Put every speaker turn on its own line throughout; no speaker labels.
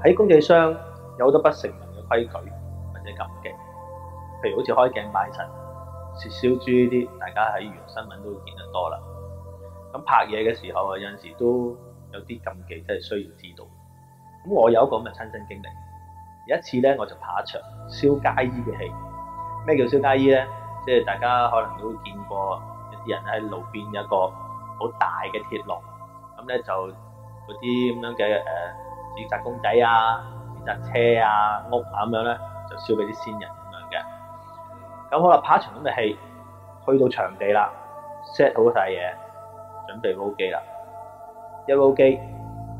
喺公祭箱有好多不成文嘅規矩或者禁忌，譬如好似開鏡拜神、切燒豬呢啲，大家喺娛樂新聞都會見得多啦。咁拍嘢嘅時候啊，有陣時都有啲禁忌真係需要知道。咁我有一個咁嘅親身經歷，有一次咧我就拍一場燒街衣嘅戲。咩叫燒街衣咧？即係大家可能都會見過一啲人喺路邊有一個好大嘅鐵籠，咁咧就嗰啲咁樣嘅紙紮公仔啊、紙紮車啊、屋啊咁樣咧，就燒俾啲先人咁樣嘅。咁好啦，拍一場咁嘅戲，去到場地啦 ，set 好晒嘢，準備撈機啦。一撈機，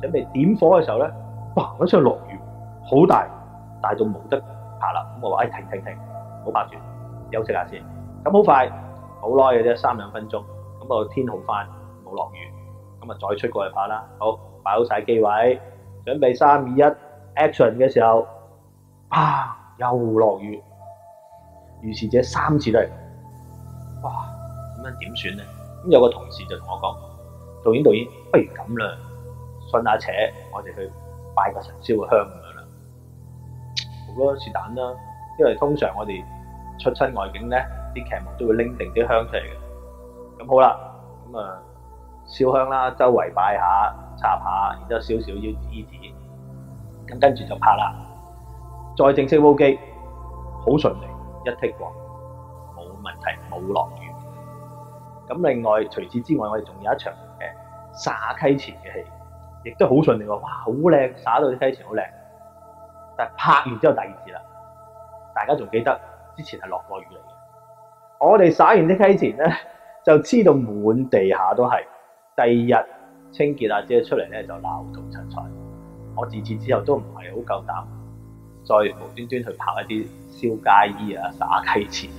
準備點火嘅時候咧，砰一聲落雨，好大，大到冇得拍啦。咁我話：停，唔好拍住，休息下先。咁好快，好耐嘅啫，3-2分鐘。咁個天好翻，冇落雨。咁啊，再出過去拍啦。好，擺好晒機位，準備3、2、1 action 嘅時候，啪又落雨。如是者3次都係，哇！咁樣點算咧？咁有個同事就同我講：導演，不如咁啦，順下扯，我哋去拜個神燒個香咁樣啦。好啦，是但啦，因為通常我哋出親外景咧，啲劇目都會拎定啲香出嚟嘅。咁好啦，咁啊燒香啦，周圍拜下、插下，然之後燒少腰衣紙，咁跟住就拍啦。再正式煲機，好順利，一剔過，冇問題，冇落雨。咁另外除此之外，我哋仲有一場灑溪錢嘅戲，亦都好順利喎！哇，好靚，灑到啲溪錢好靚。但係拍完之後第二次啦，大家仲記得之前係落過雨嚟嘅。我哋灑完啲溪錢咧，就黐到滿地下都係。第二日清潔阿姐出嚟咧就鬧到七彩。我自此之後都唔係好夠膽再無端端去拍一啲燒街衣啊、灑溪錢